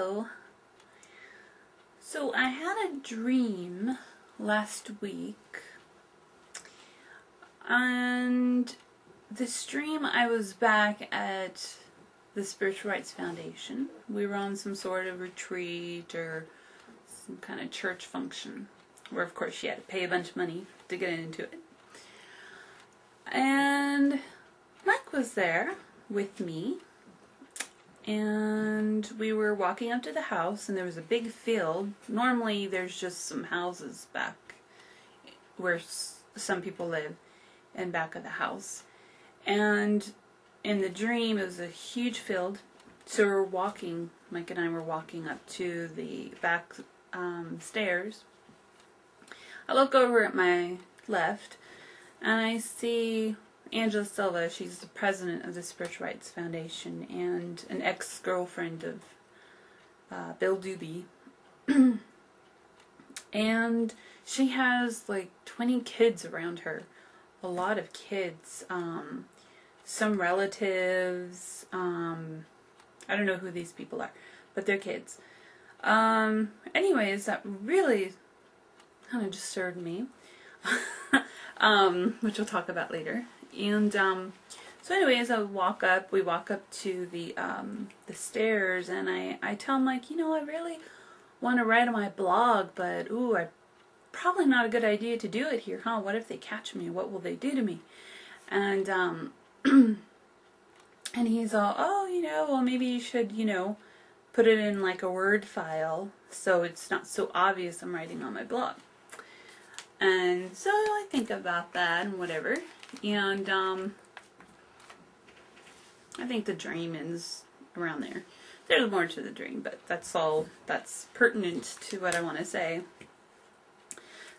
Hello. So I had a dream last week, and this dream I was back at the Spiritual Rights Foundation. We were on some sort of retreat or some kind of church function where of course you had to pay a bunch of money to get into it. And Mike was there with me, and we were walking up to the house, and there was a big field. Normally there's just some houses back where some people live in back of the house, and in the dream it was a huge field. So we're walking, Mike and I were walking up to the back stairs. I look over at my left and I see Angela Silva. She's the president of the Spiritual Rights Foundation and an ex-girlfriend of Bill Doobie. And she has like 20 kids around her. A lot of kids. Some relatives. I don't know who these people are, but they're kids. Anyways, that really kind of disturbed me. Which we'll talk about later. And so anyways, we walk up to the stairs, and I tell Mike, you know, I really want to write on my blog, but ooh, probably not a good idea to do it here, huh? What if they catch me? What will they do to me? And and he's all, oh, you know, well, maybe you should, you know, put it in like a Word file so it's not so obvious I'm writing on my blog. And so I think about that and whatever. And I think the dream ends around there. There's more to the dream, but that's all that's pertinent to what I want to say.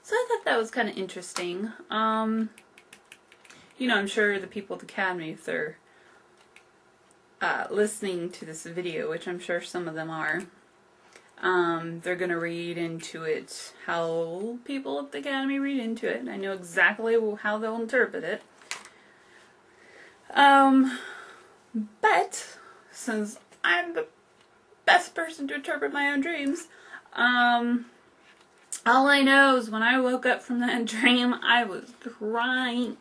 So I thought that was kind of interesting. You know, I'm sure the people at the Academy, if they're listening to this video, which I'm sure some of them are, they're going to read into it how people at the Academy read into it. I know exactly how they'll interpret it. But since I'm the best person to interpret my own dreams, all I know is when I woke up from that dream, I was crying.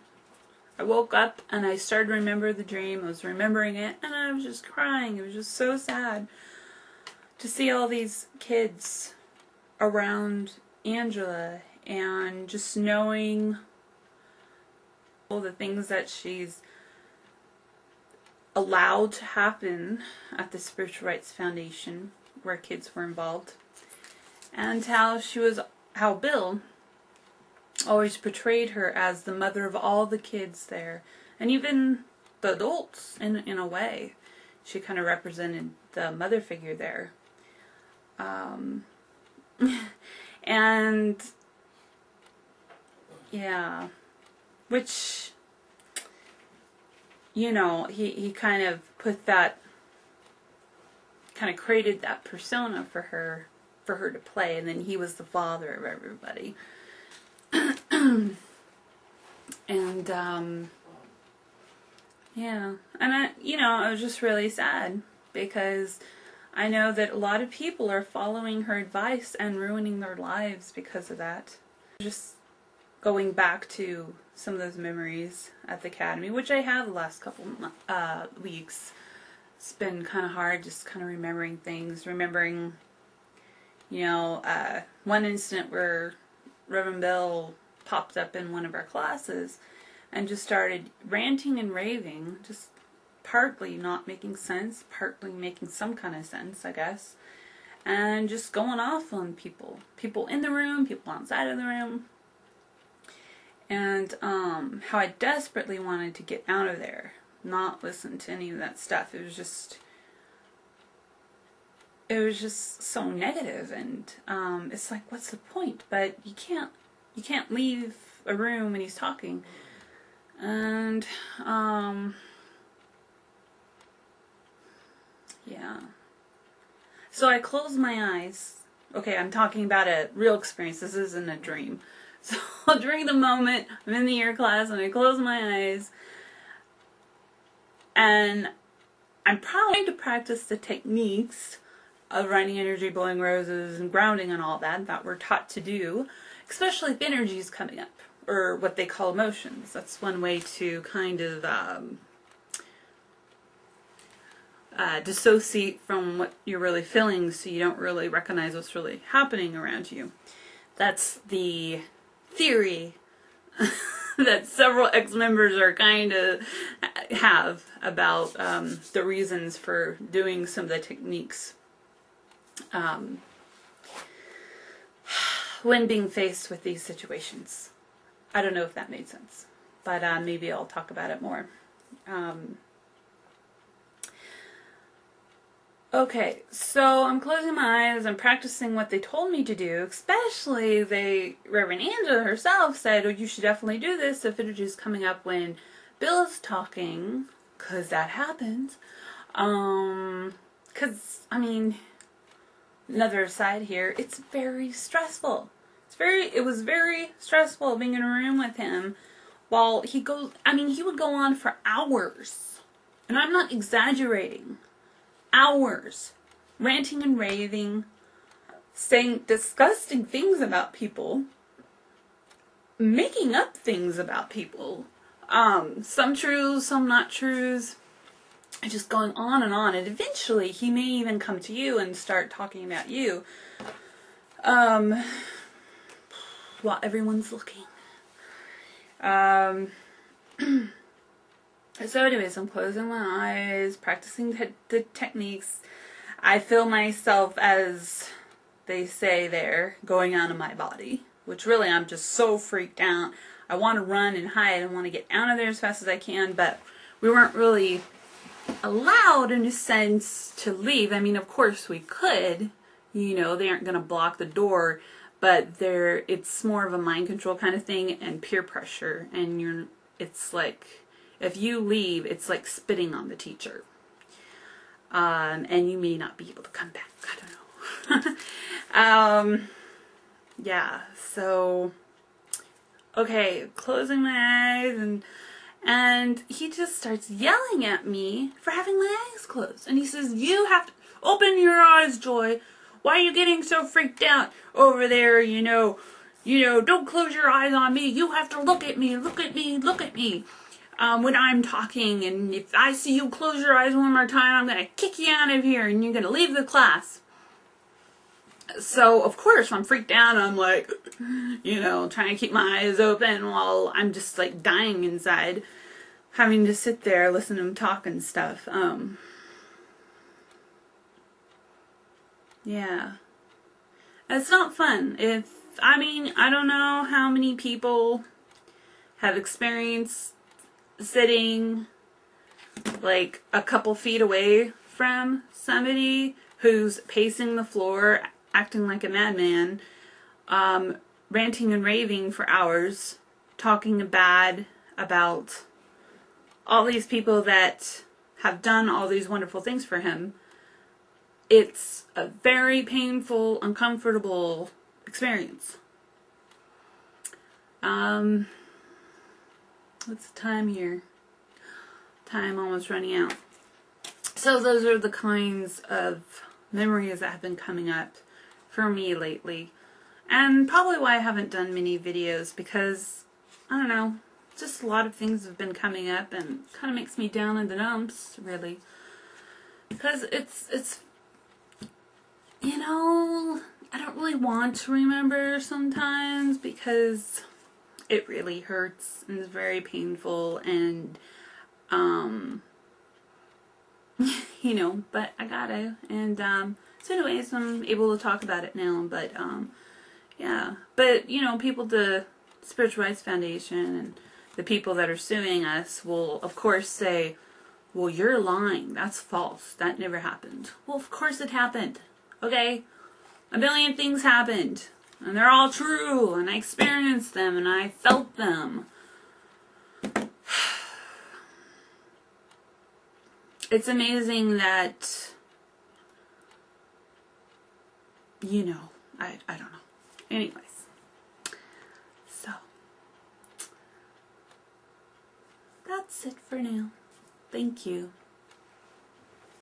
I woke up and I started to remember the dream. I was remembering it and I was just crying. It was just so sad to see all these kids around Angela and just knowing all the things that she's allowed to happen at the Spiritual Rights Foundation where kids were involved, and how Bill always portrayed her as the mother of all the kids there, and even the adults in a way. She kind of represented the mother figure there. And yeah, which, you know, he kind of put that, kind of created that persona for her to play, and then he was the father of everybody. And yeah, and I was just really sad because I know that a lot of people are following her advice and ruining their lives because of that. Just going back to some of those memories at the Academy, which I have the last couple weeks. It's been kind of hard, just kind of remembering things, remembering, you know, one incident where Reverend Bill popped up in one of our classes and just started ranting and raving, just partly not making sense, partly making some kind of sense, I guess, and just going off on people in the room, people outside of the room, and how I desperately wanted to get out of there, not listen to any of that stuff. It was just so negative, and it's like, what's the point? But you can't leave a room when he's talking. And yeah. So I closed my eyes. Okay, I'm talking about a real experience. This isn't a dream. So during the moment, I'm in the year class and I close my eyes, and I'm probably going to practice the techniques of writing energy, blowing roses, and grounding and all that we're taught to do, especially if energy is coming up, or what they call emotions. That's one way to kind of dissociate from what you're really feeling, so you don't really recognize what's really happening around you. That's the theory that several ex-members are kind of have about the reasons for doing some of the techniques when being faced with these situations. I don't know if that made sense, but maybe I'll talk about it more. Okay, so I'm closing my eyes, I'm practicing what they told me to do, especially Reverend Angela herself said, oh, you should definitely do this if energy is coming up when Bill is talking, because that happens. Because, I mean, another aside here, it's very stressful. It was very stressful being in a room with him while he would go on for hours, and I'm not exaggerating. Hours, ranting and raving, saying disgusting things about people, making up things about people, some truths, some not truths, just going on, and eventually he may even come to you and start talking about you, while everyone's looking. So anyways, I'm closing my eyes, practicing the techniques. I feel myself, as they say there, going out of my body, which really I'm just so freaked out. I want to run and hide. I want to get out of there as fast as I can, but we weren't really allowed, in a sense, to leave. I mean, of course we could. You know, they aren't going to block the door, but it's more of a mind control kind of thing and peer pressure, and it's like, if you leave, it's like spitting on the teacher. And you may not be able to come back. I don't know. Yeah, so, okay, closing my eyes, and he just starts yelling at me for having my eyes closed. And he says, you have to open your eyes, Joy. Why are you getting so freaked out over there, you know, don't close your eyes on me. You have to look at me, look at me, look at me. When I'm talking, and if I see you close your eyes one more time, I'm going to kick you out of here, and you're going to leave the class. So, of course, I'm freaked out, I'm like, trying to keep my eyes open while I'm just, like, dying inside, having to sit there, listen to him talk and stuff. Yeah. It's not fun. I don't know how many people have experienced sitting like a couple feet away from somebody who's pacing the floor, acting like a madman, ranting and raving for hours, talking bad about all these people that have done all these wonderful things for him. It's a very painful, uncomfortable experience. What's the time here? Time almost running out. So those are the kinds of memories that have been coming up for me lately. And probably why I haven't done many videos, because, I don't know, just a lot of things have been coming up and kind of makes me down in the dumps, really. Because it's I don't really want to remember sometimes, because it really hurts and is very painful, and but I gotta, and so anyways, I'm able to talk about it now, but yeah, but people, the Spiritual Rights Foundation and the people that are suing us will of course say, well, you're lying, that's false, that never happened. Well, of course it happened, okay? A million things happened, and they're all true, and I experienced them, and I felt them. It's amazing that, I don't know. Anyways, so, that's it for now. Thank you.